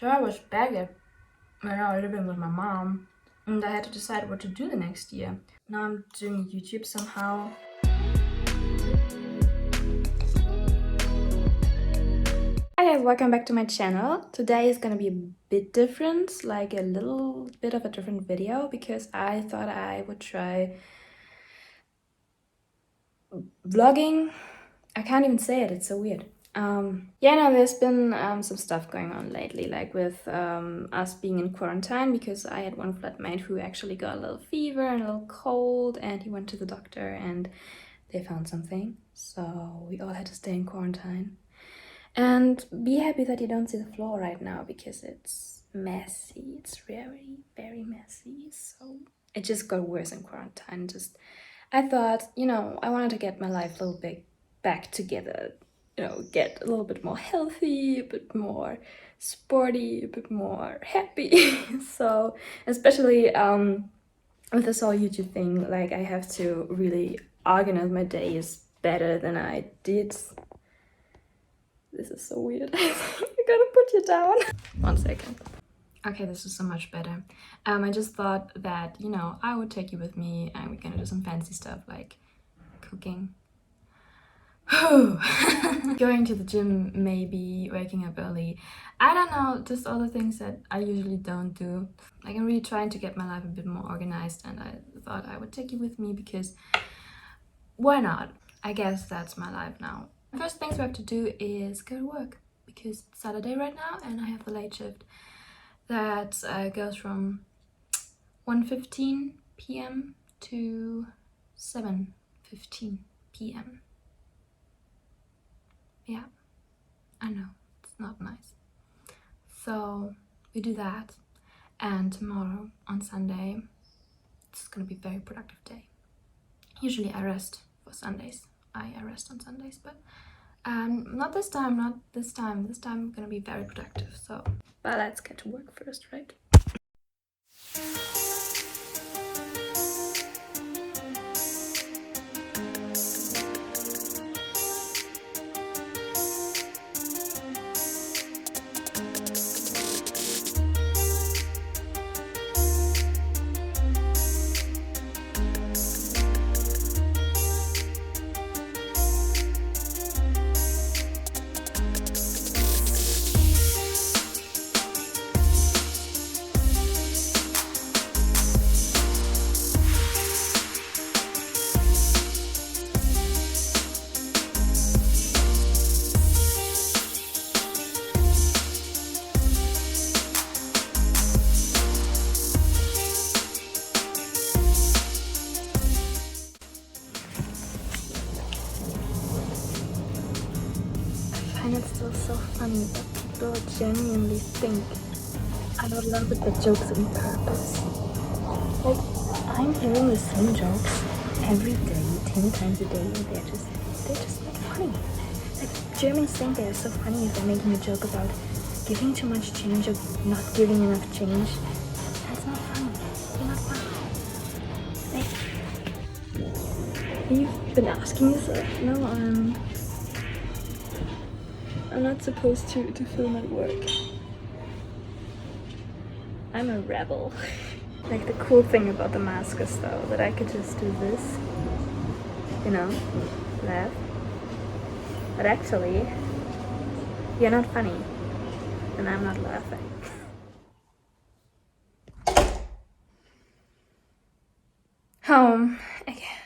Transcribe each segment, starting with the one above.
So I was back when I was living with my mom, and I had to decide what to do the next year. Now I'm doing YouTube somehow. Hi guys, welcome back to my channel. Today is gonna be a bit different, like a little bit of a different video, because I thought I would try vlogging. I can't even say it, it's so weird. Yeah, no, there's been some stuff going on lately, like with us being in quarantine, because I had one flatmate who actually got a little fever and a little cold, and he went to the doctor and they found something. So we all had to stay in quarantine. And be happy that you don't see the floor right now, because it's messy. It's very, very messy. So it just got worse in quarantine. I thought, I wanted to get my life a little bit back together, get a little bit more healthy, a bit more sporty, a bit more happy. So especially with this whole YouTube thing, like I have to really organize my days better than I did. This is so weird. I gotta put you down. 1 second. Okay, this is so much better. I just thought that, I would take you with me and we're gonna do some fancy stuff like cooking. Going to the gym, maybe waking up early. I don't know, just all the things that I usually don't do. Like, I'm really trying to get my life a bit more organized, and I thought I would take you with me because why not? I guess that's my life now. First things we have to do is go to work, because it's Saturday right now and I have the late shift that goes from 1:15 p.m. to 7:15 p.m. Yeah, I know, it's not nice. So we do that, and tomorrow on Sunday, it's gonna be a very productive day. Usually I rest for Sundays. I rest on Sundays, but not this time. This time I'm gonna be very productive. So, but let's get to work first, right? I find it still so funny that people genuinely think I would love it with jokes on purpose. Like, I'm hearing the same jokes every day, 10 times a day, and they're just not funny. Like, Germans think they're so funny if they're making a joke about giving too much change or not giving enough change. That's not funny. You're not funny. Like, you've been asking yourself, no, I'm not supposed to film at work. I'm a rebel. Like, the cool thing about the mask is though that I could just do this, laugh. But actually, you're not funny, and I'm not laughing. Home again.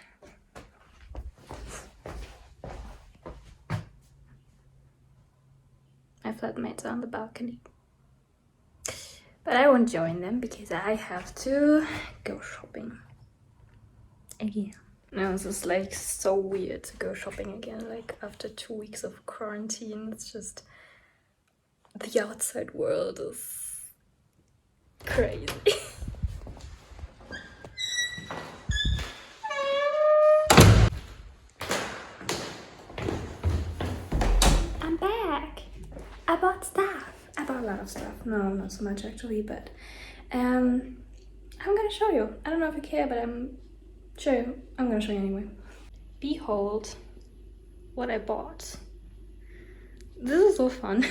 My flatmates are on the balcony. But I won't join them because I have to go shopping again. No, this is like so weird to go shopping again, like after 2 weeks of quarantine. It's just, the outside world is crazy. I'm back. I bought stuff. I bought a lot of stuff. No, not so much actually, but I'm gonna show you. I don't know if you care, but I'm gonna show you anyway. Behold what I bought. This is so fun.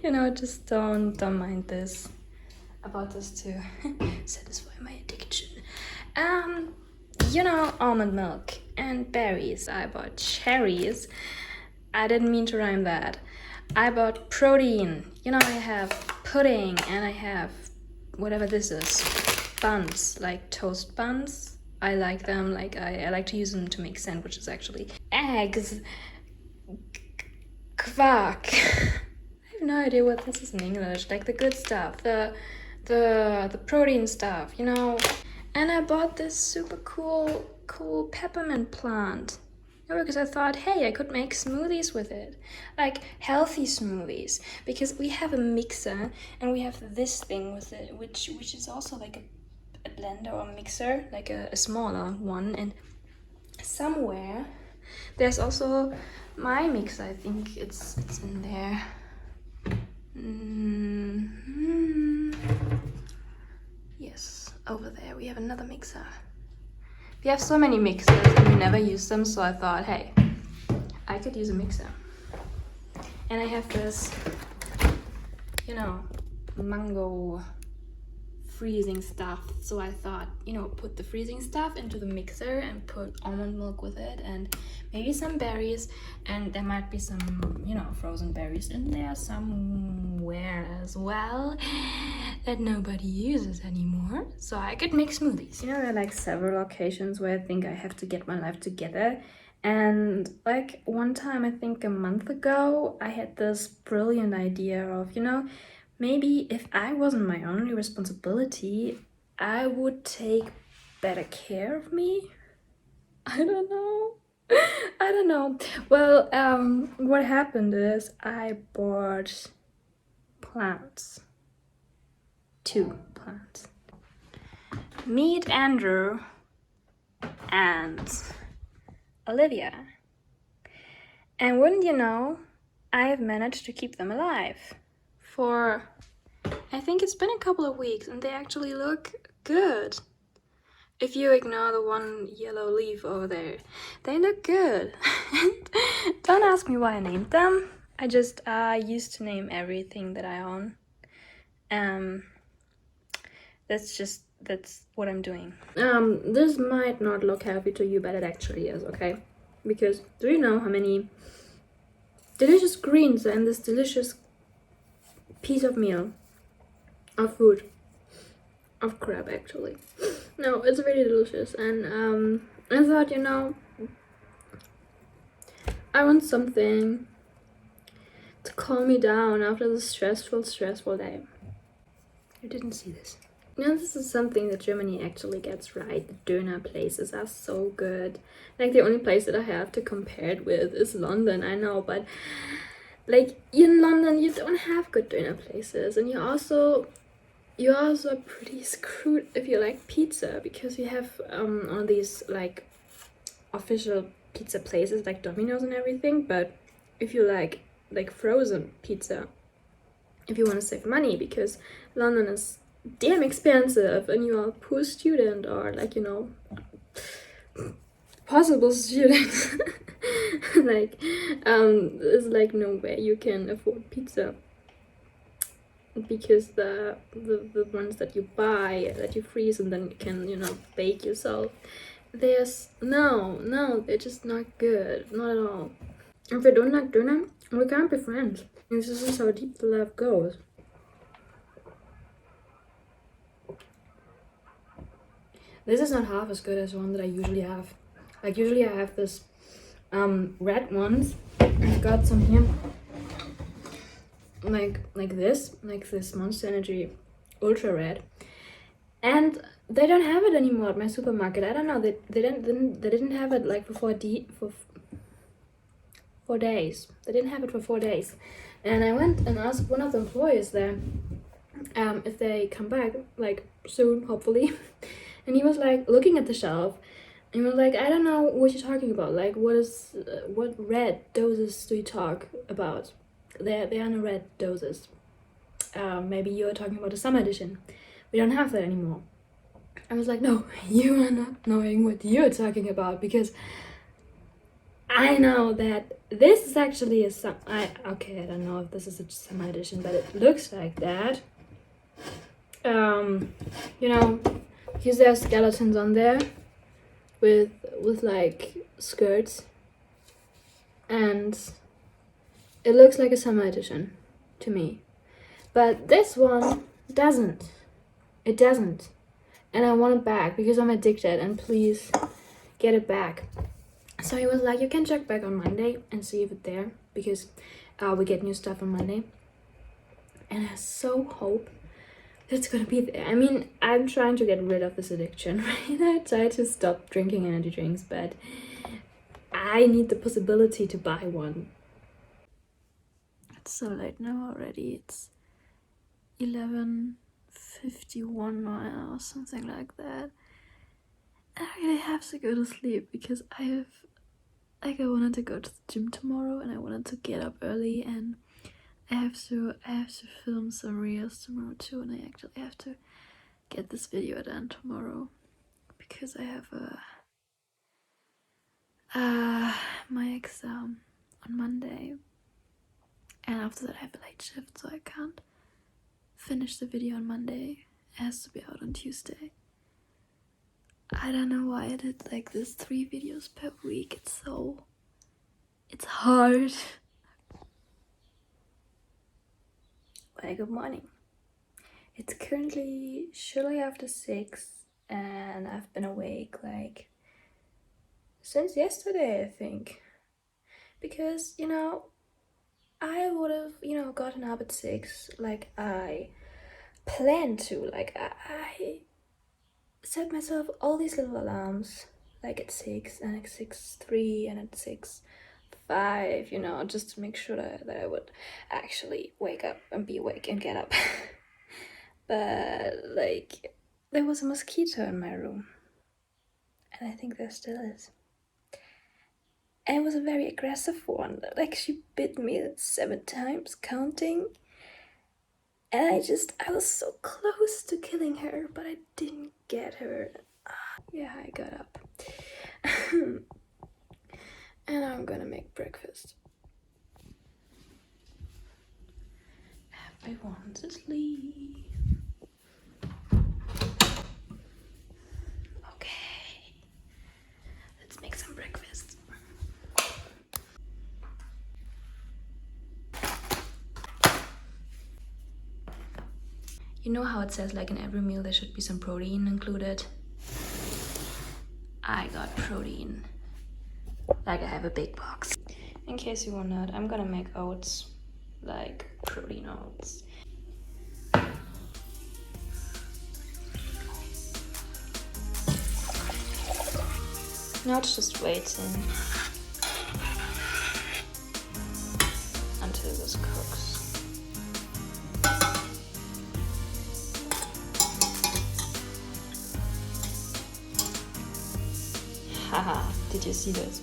You know, just don't mind this about this to satisfy my addiction. You know, almond milk and berries. I bought cherries. I didn't mean to rhyme that. I bought protein. You know, I have pudding and I have whatever this is. Buns, like toast buns. I like them, like I like to use them to make sandwiches actually. Eggs. Quark. I have no idea what this is in English. Like the good stuff. The protein stuff, you know. And I bought this super cool peppermint plant. Because I thought, hey, I could make smoothies with it. Like healthy smoothies. Because we have a mixer and we have this thing with it, which is also like a blender or mixer, like a smaller one. And somewhere there's also my mixer. I think it's in there. Yes, over there we have another mixer. We have so many mixers and we never use them, so I thought, hey, I could use a mixer. And I have this, you know, mango freezing stuff. So I thought, you know, put the freezing stuff into the mixer and put almond milk with it and maybe some berries. And there might be some, you know, frozen berries in there somewhere as well that nobody uses anymore. So I could make smoothies. You know, there are like several occasions where I think I have to get my life together. And like one time, I think a month ago, I had this brilliant idea of, you know, maybe if I wasn't my only responsibility, I would take better care of me. I don't know. I don't know. Well, what happened is I bought plants. 2 plants. Meet Andrew and Olivia. And wouldn't you know, I have managed to keep them alive. For, I think it's been a couple of weeks and they actually look good. If you ignore the one yellow leaf over there, they look good. Don't ask me why I named them. I just used to name everything that I own. That's what I'm doing. This might not look healthy to you, but it actually is, okay? Because do you know how many delicious greens are in this delicious piece of meal, of food, of crab actually? No, it's really delicious, and I thought, you know, I want something to calm me down after this stressful day. You didn't see this. You know, this is something that Germany actually gets right. The döner places are so good. Like, the only place that I have to compare it with is London, I know, but like, in London you don't have good döner places, and you're also pretty screwed if you like pizza, because you have all these like official pizza places like Domino's and everything, but if you like frozen pizza, if you want to save money, because London is damn expensive and you're a poor student or like, you know, possible student, like there's like no way you can afford pizza, because the ones that you buy, that you freeze and then you can, you know, bake yourself, there's no, they're just not good, not at all. If you don't like döner, we can't be friends. This is how deep the love goes. This is not half as good as one that I usually have. Like, usually I have this red ones. I've got some here. Like this Monster Energy Ultra Red. And they don't have it anymore at my supermarket. I don't know. They didn't have it like for 4 days. They didn't have it for 4 days. And I went and asked one of the employees there if they come back, like soon, hopefully. And he was like looking at the shelf, and he was like, I don't know what you're talking about. Like, what red doses do you talk about? They are no red doses. Maybe you're talking about the summer edition. We don't have that anymore. I was like, no, you are not knowing what you're talking about, because I know that this is actually a okay, I don't know if this is a summer edition, but it looks like that. You know, because there are skeletons on there with like skirts, and it looks like a summer edition to me. But this one doesn't. It doesn't. And I want it back because I'm addicted, and please get it back. So he was like, you can check back on Monday and see if it's there, because we get new stuff on Monday. And I so hope it's gonna be there. I mean, I'm trying to get rid of this addiction, right? I try to stop drinking energy drinks, but I need the possibility to buy one. It's so late now already. It's 11:51 or something like that. I really have to go to sleep because I wanted to go to the gym tomorrow, and I wanted to get up early, and I have to film some reels tomorrow too, and I actually have to get this video done tomorrow because I have my exam on Monday, and after that I have a late shift, so I can't finish the video on Monday. It has to be out on Tuesday. I don't know why I did like this 3 videos per week. It's hard. Well, good morning. It's currently shortly after 6, and I've been awake like since yesterday, I think. Because, I would have, gotten up at 6 like I planned to. Like I set myself all these little alarms, like at 6 and at 6:03 and at 6:05, just to make sure that I would actually wake up and be awake and get up. But like there was a mosquito in my room, and I think there still is. And it was a very aggressive one. Like she bit me 7 times, counting. And I was so close to killing her, but I didn't get her. Yeah, I got up. And I'm gonna make breakfast. Everyone's asleep. Okay, let's make some breakfast. You know how it says like in every meal there should be some protein included? I got protein. Like I have a big box. In case you wondered, I'm gonna make oats, like protein oats. Now it's just waiting until this cooks. Haha, did you see this?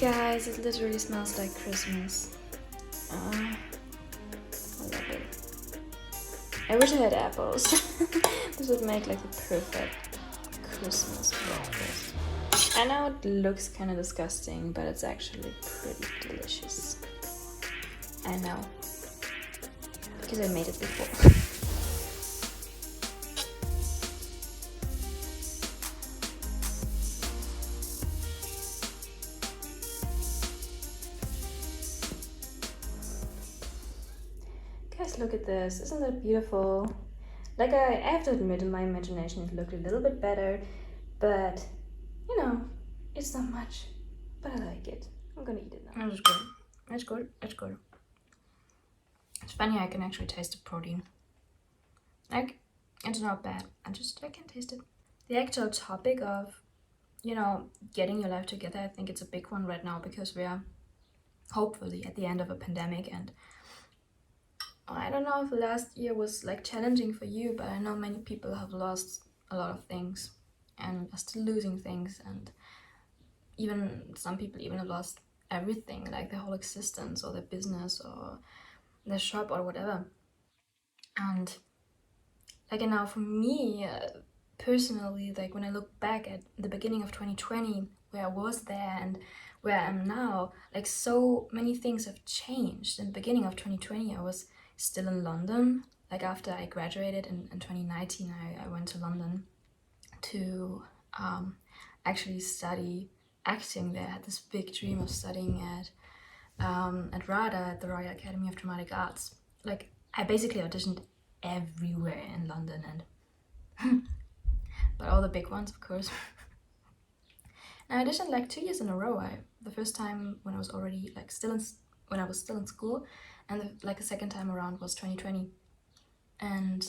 Guys, it literally smells like Christmas. I love it. I wish I had apples. This would make like the perfect Christmas breakfast. I know it looks kind of disgusting, but it's actually pretty delicious. I know, because I made it before. Guys, look at this. Isn't that beautiful? Like, I have to admit, in my imagination it looked a little bit better, but it's not much, but I like it. I'm gonna eat it now. It's good. It's good. It's good. It's funny, I can actually taste the protein. Like, it's not bad. I can taste it. The actual topic of, getting your life together, I think it's a big one right now because we are hopefully at the end of a pandemic, and I don't know if last year was like challenging for you, but I know many people have lost a lot of things and are still losing things, and even some people even have lost everything, like their whole existence or their business or their shop or whatever. And like, and now for me, personally, like when I look back at the beginning of 2020, where I was there and where I am now, like so many things have changed. In the beginning of 2020, I was still in London. Like after I graduated in 2019, I went to London to actually study acting there. I had this big dream of studying at RADA, at the Royal Academy of Dramatic Arts. Like I basically auditioned everywhere in London, and but all the big ones, of course. And I auditioned like 2 years in a row. The first time when I was already like when I was still in school, and like the second time around was 2020. And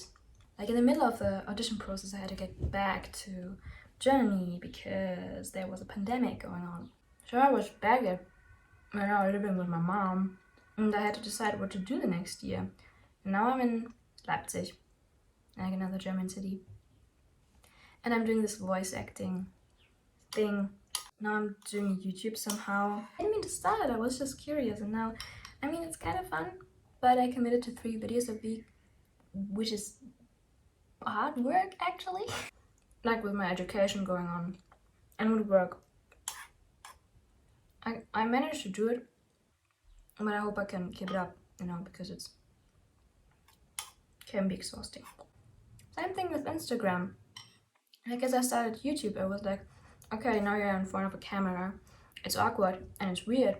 like in the middle of the audition process, I had to get back to Germany because there was a pandemic going on. So I was back there when I was living with my mom, and I had to decide what to do the next year. And now I'm in Leipzig, like another German city, and I'm doing this voice acting thing. Now I'm doing YouTube somehow. I didn't mean to start it, I was just curious, and now, I mean, it's kind of fun, but I committed to 3 videos a week, which is hard work actually. Like with my education going on and with work. I managed to do it, but I hope I can keep it up, you know, because it's can be exhausting. Same thing with Instagram. Like as I started YouTube, I was like, okay, now you're in front of a camera. It's awkward and it's weird,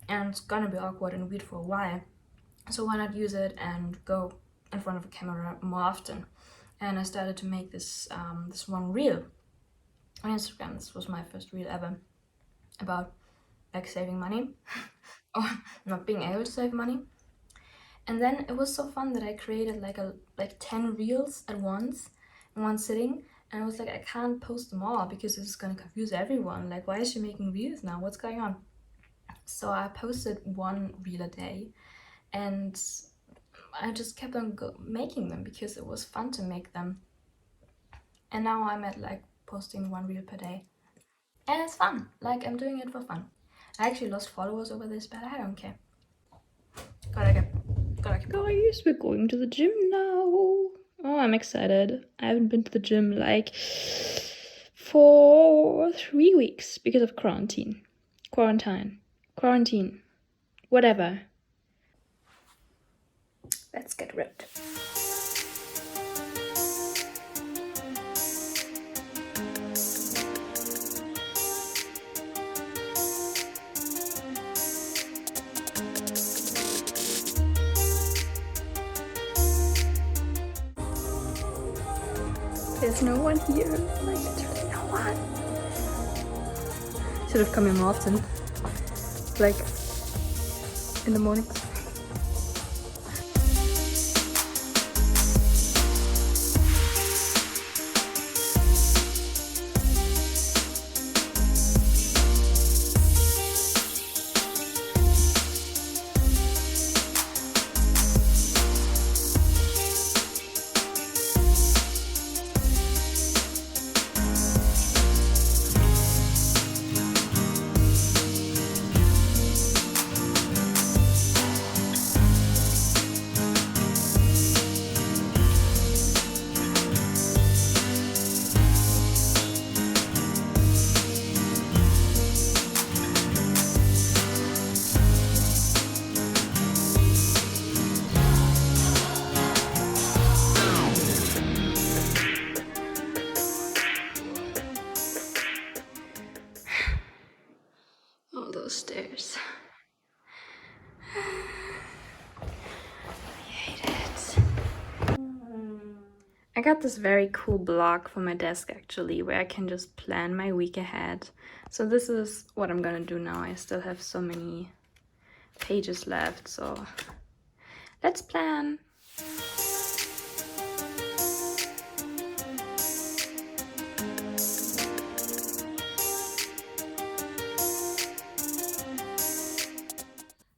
and it's gonna be awkward and weird for a while. So why not use it and go in front of a camera more often? And I started to make this this one reel on Instagram. This was my first reel ever about like saving money or not being able to save money. And then it was so fun that I created like 10 reels at once in one sitting. And I was like, I can't post them all because this is gonna confuse everyone. Like, why is she making reels now? What's going on? So I posted one reel a day, and I just kept on making them because it was fun to make them. And now I'm at like posting one reel per day, and it's fun. Like I'm doing it for fun. I actually lost followers over this, but I don't care. Gotta keep Guys, we're going to the gym now. Oh, I'm excited. I haven't been to the gym like for 3 weeks because of quarantine. Quarantine. Whatever. Let's get ripped. There's no one here. Like literally no one. Should have come here more often. Like in the mornings. All those stairs. I hate it. I got this very cool block for my desk actually, where I can just plan my week ahead. So this is what I'm gonna do now. I still have so many pages left, so let's plan.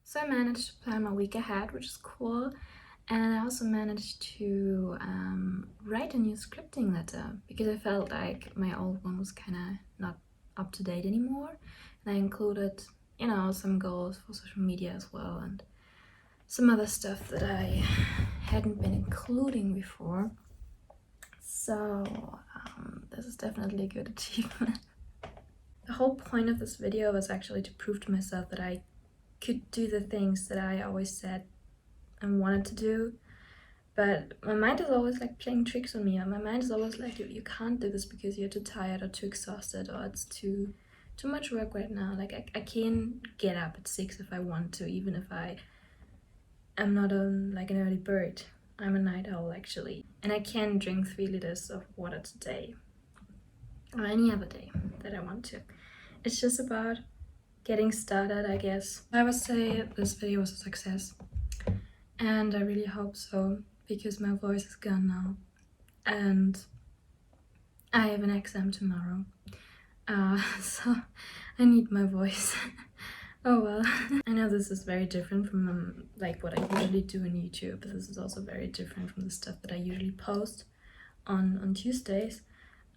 So I managed to plan my week ahead, which is cool. And I also managed to write a new scripting letter because I felt like my old one was kind of not up to date anymore. And I included you know, some goals for social media as well, and some other stuff that I hadn't been including before. So this is definitely a good achievement. The whole point of this video was actually to prove to myself that I could do the things that I always said and wanted to do. But my mind is always like playing tricks on me. And my mind is always like, you can't do this because you're too tired or too exhausted, or it's too much work right now. Like I can get up at 6 if I want to, even if I'm not like an early bird. I'm a night owl actually. And I can drink 3 liters of water today, or any other day that I want to. It's just about getting started, I guess. I would say this video was a success, and I really hope so, because my voice is gone now and I have an exam tomorrow, so I need my voice. Oh well. I know this is very different from like what I usually do on YouTube, but this is also very different from the stuff that I usually post on Tuesdays.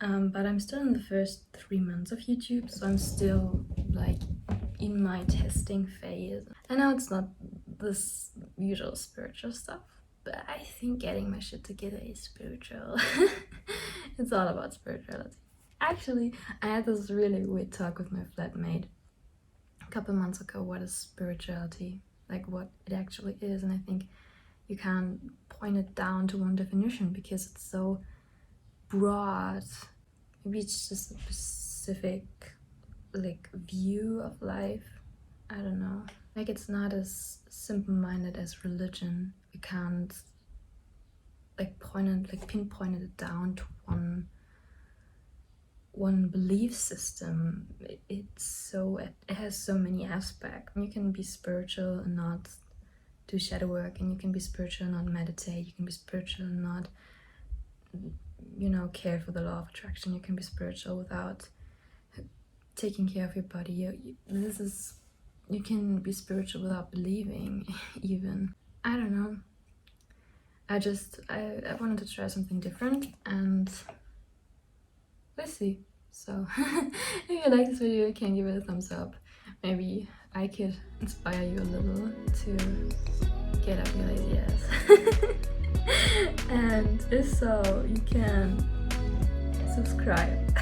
But I'm still in the first 3 months of YouTube, so I'm still like in my testing phase. I know it's not this usual spiritual stuff, but I think getting my shit together is spiritual. It's all about spirituality. Actually, I had this really weird talk with my flatmate a couple months ago. What is spirituality? Like what it actually is. And I think you can't point it down to one definition because it's so broad. Maybe it's just a specific like view of life. I don't know. Like it's not as simple-minded as religion. You can't like pinpoint it down to one belief system. It has so many aspects. You can be spiritual and not do shadow work, and you can be spiritual and not meditate. You can be spiritual and not, you know, care for the law of attraction. You can be spiritual without taking care of your body. You can be spiritual without believing even. I don't know. I wanted to try something different, and let's see. So if you like this video, you can give it a thumbs up. Maybe I could inspire you a little to get up your lazy ass. And if so, you can subscribe.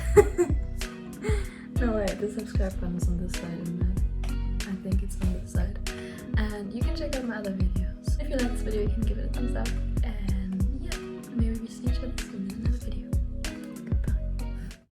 No wait, the subscribe button is on this side, isn't it? I think it's on this side. And you can check out my other videos. If you like this video, you can give it a thumbs up. And yeah, maybe we see each other soon.